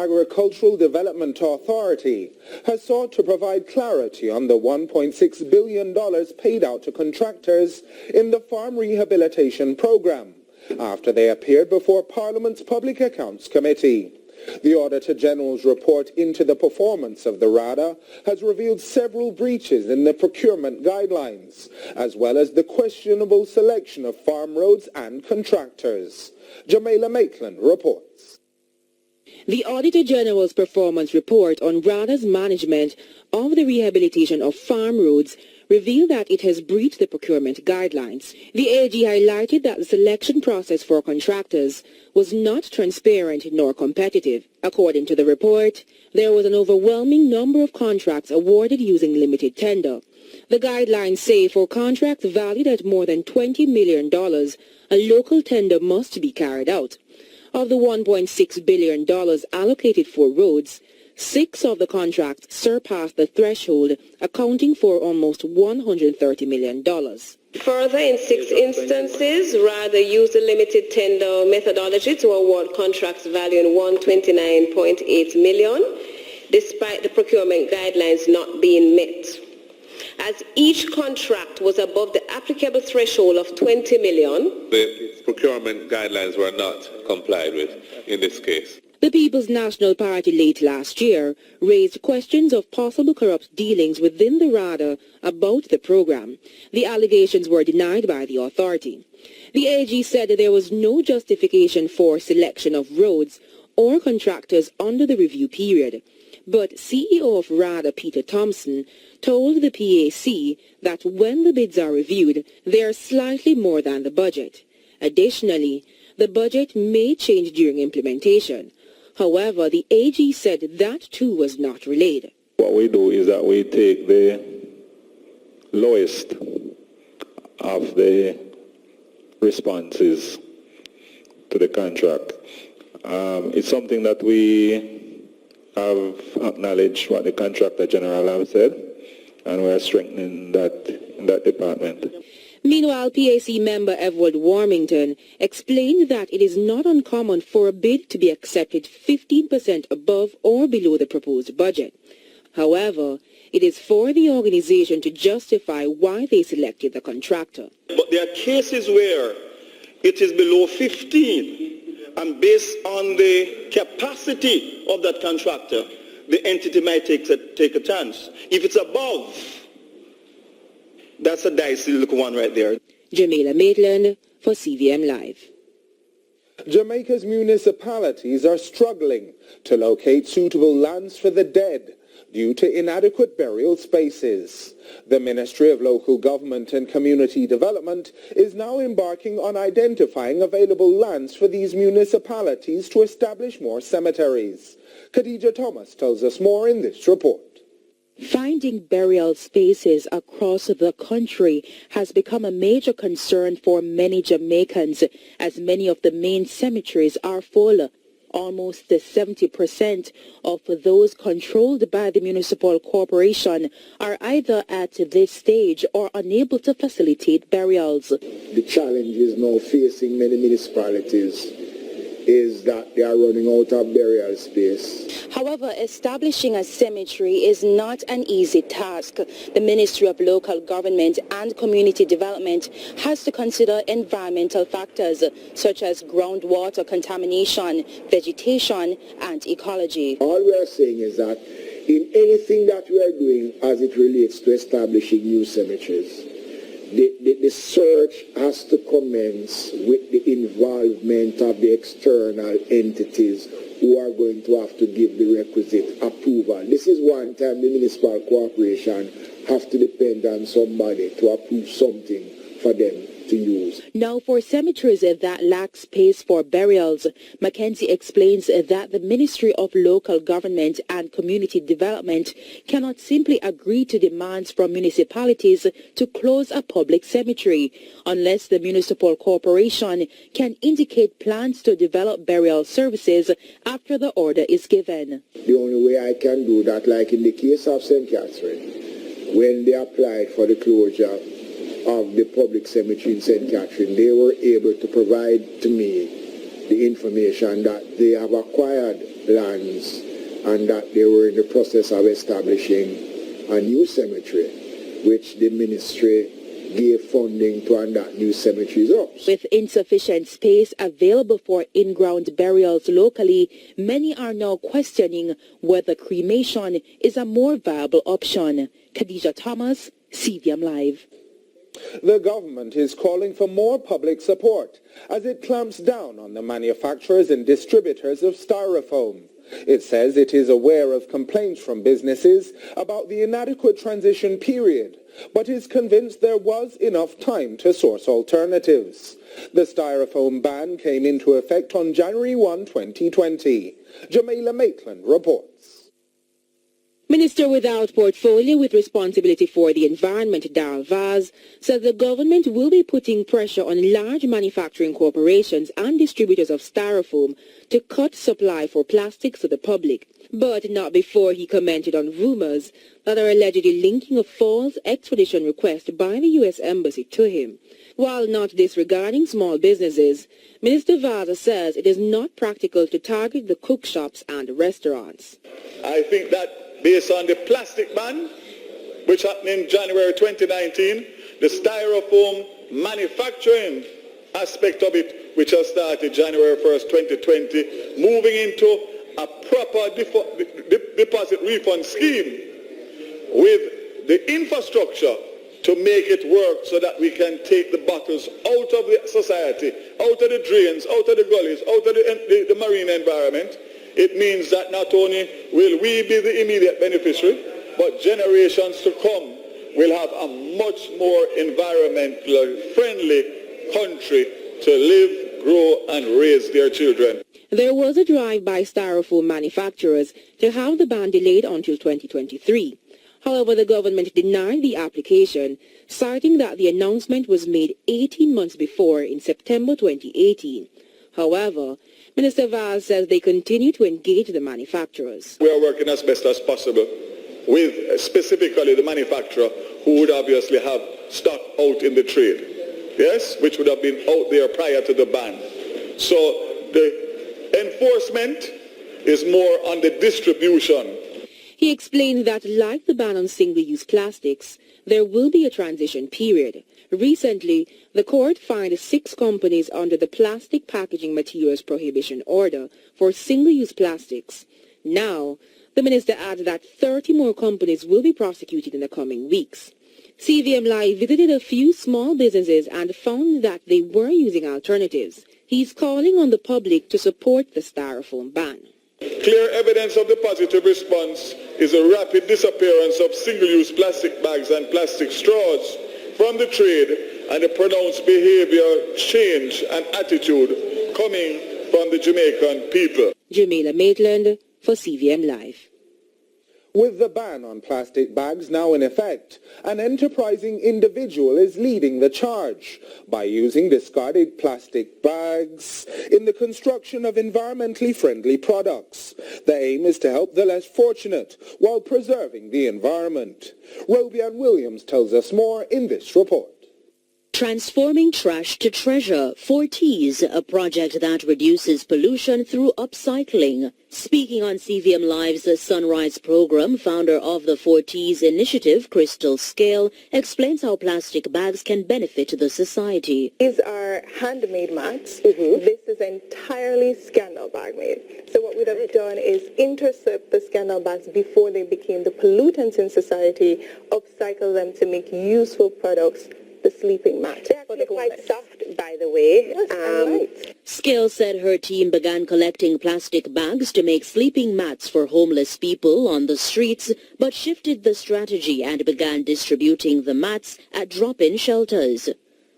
Agricultural Development Authority has sought to provide clarity on the $1.6 billion paid out to contractors in the Farm Rehabilitation Program after they appeared before Parliament's Public Accounts Committee. The Auditor General's report into the performance of the RADA has revealed several breaches in the procurement guidelines, as well as the questionable selection of farm roads and contractors. Jamaica Maitland reports. The Auditor General's performance report on RADA's management of the rehabilitation of farm roads revealed that it has breached the procurement guidelines. The AG highlighted that the selection process for contractors was not transparent nor competitive. According to the report, there was an overwhelming number of contracts awarded using limited tender. The guidelines say for contracts valued at more than $20 million, a local tender must be carried out. Of the $1.6 billion allocated for roads, 6 of the contracts surpassed the threshold, accounting for almost $130 million. Further, in 6 instances, RADA used a limited tender methodology to award contracts valuing $129.8 million, despite the procurement guidelines not being met. As each contract was above the applicable threshold of $20 million, the procurement guidelines were not complied with in this case. The People's National Party late last year raised questions of possible corrupt dealings within the RADA about the program. The allegations were denied by the authority. The AG said that there was no justification for selection of roads or contractors under the review period. But CEO of RADA, Peter Thompson, told the PAC that when the bids are reviewed, they are slightly more than the budget. Additionally, the budget may change during implementation. However, the AG said that too was not relayed. What we do is that we take the lowest of the responses to the contract. It's something that we have acknowledged what the Contractor General have said, and we are strengthening that in that department. Meanwhile, PAC member Everett Warmington explained that it is not uncommon for a bid to be accepted 15% above or below the proposed budget. However, it is for the organization to justify why they selected the contractor. But there are cases where it is below 15, and based on the capacity of that contractor, the entity might take a chance. If it's above, that's a dicey little one right there. Jamaica Maitland for CVM Live. Jamaica's municipalities are struggling to locate suitable lands for the dead due to inadequate burial spaces. The Ministry of Local Government and Community Development is now embarking on identifying available lands for these municipalities to establish more cemeteries. Khadija Thomas tells us more in this report. Finding burial spaces across the country has become a major concern for many Jamaicans, as many of the main cemeteries are full. Almost 70% of those controlled by the municipal corporation are either at this stage or unable to facilitate burials. The challenge is now facing many municipalities is that they are running out of burial space. However, establishing a cemetery is not an easy task. The Ministry of Local Government and Community Development has to consider environmental factors such as groundwater contamination, vegetation, and ecology. All we are saying is that in anything that we are doing as it relates to establishing new cemeteries, the search has to commence with the involvement of the external entities who are going to have to give the requisite approval. This is one time the municipal corporation have to depend on somebody to approve something for them to use. Now, for cemeteries that lack space for burials, Mackenzie explains that the Ministry of Local Government and Community Development cannot simply agree to demands from municipalities to close a public cemetery unless the municipal corporation can indicate plans to develop burial services after the order is given. The only way I can do that, like in the case of St. Catherine, when they applied for the closure of the public cemetery in St. Catherine, they were able to provide to me the information that they have acquired lands and that they were in the process of establishing a new cemetery, which the ministry gave funding to, and that new cemetery is up. With insufficient space available for in-ground burials locally, many are now questioning whether cremation is a more viable option. Khadija Thomas, CVM Live. The government is calling for more public support as it clamps down on the manufacturers and distributors of styrofoam. It says it is aware of complaints from businesses about the inadequate transition period, but is convinced there was enough time to source alternatives. The styrofoam ban came into effect on January 1, 2020. Jamaica Maitland reports. Minister without portfolio with responsibility for the environment, Darrell Vaz, says the government will be putting pressure on large manufacturing corporations and distributors of styrofoam to cut supply for plastics to the public, but not before he commented on rumors that are allegedly linking a false extradition request by the U.S. Embassy to him. While not disregarding small businesses, Minister Vaz says it is not practical to target the cook shops and restaurants. I think that based on the plastic ban, which happened in January 2019, the styrofoam manufacturing aspect of it, which has started January 1st, 2020, moving into a proper deposit refund scheme with the infrastructure to make it work so that we can take the bottles out of the society, out of the drains, out of the gullies, out of the marine environment. It means that not only will we be the immediate beneficiary, but generations to come will have a much more environmentally friendly country to live, grow, and raise their children. There was a drive by styrofoam manufacturers to have the ban delayed until 2023. However, the government denied the application, citing that the announcement was made 18 months before in September 2018. However, Minister Vaz says they continue to engage the manufacturers. We are working as best as possible with specifically the manufacturer who would obviously have stock out in the trade, yes, which would have been out there prior to the ban. So the enforcement is more on the distribution. He explained that, like the ban on single-use plastics, there will be a transition period. Recently, the court fined 6 companies under the Plastic Packaging Materials Prohibition Order for single-use plastics. Now, the minister adds that 30 more companies will be prosecuted in the coming weeks. CVM Live visited a few small businesses and found that they were using alternatives. He's calling on the public to support the styrofoam ban. Clear evidence of the positive response is a rapid disappearance of single-use plastic bags and plastic straws from the trade and a pronounced behavior change and attitude coming from the Jamaican people. Jamaica Maitland for CVM Live. With the ban on plastic bags now in effect, an enterprising individual is leading the charge by using discarded plastic bags in the construction of environmentally friendly products. The aim is to help the less fortunate while preserving the environment. Robian Williams tells us more in this report. Transforming Trash to Treasure, 4Ts, a project that reduces pollution through upcycling. Speaking on CVM Live's Sunrise program, founder of the 4Ts initiative, Crystal Scale, explains how plastic bags can benefit the society. These are handmade mats. This is entirely scandal bag made. So what we'd have done is intercept the scandal bags before they became the pollutants in society, upcycle them to make useful products. The sleeping mat. They're actually quite soft, by the way. Yes, right. Scale said her team began collecting plastic bags to make sleeping mats for homeless people on the streets, but shifted the strategy and began distributing the mats at drop-in shelters.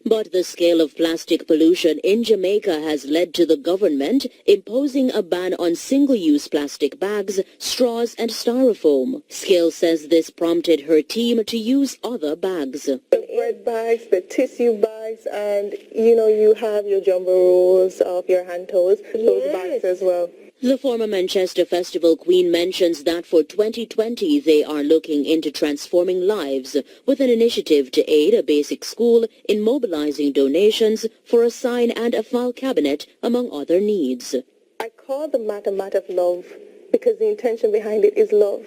But the scale of plastic pollution in Jamaica has led to the government imposing a ban on single-use plastic bags, straws, and styrofoam. Scale says this prompted her team to use other bags. The bread bags, the tissue bags, and you have your jumbo rolls of your hand towels, those bags as well. The former Manchester Festival Queen mentions that for 2020 they are looking into transforming lives with an initiative to aid a basic school in mobilizing donations for a sign and a file cabinet, among other needs. I called the mat a mat of love because the intention behind it is love.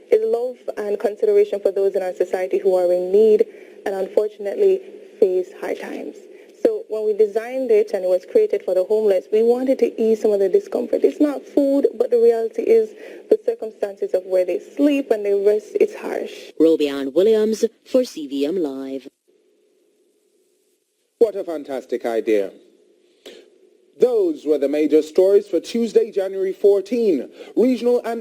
It's love and consideration for those in our society who are in need and unfortunately face hard times. So when we designed it and it was created for the homeless, we wanted to ease some of the discomfort. It's not food, but the reality is the circumstances of where they sleep and they rest, it's harsh. Robianne Williams for CVM Live. What a fantastic idea. Those were the major stories for Tuesday, January 14. Regional and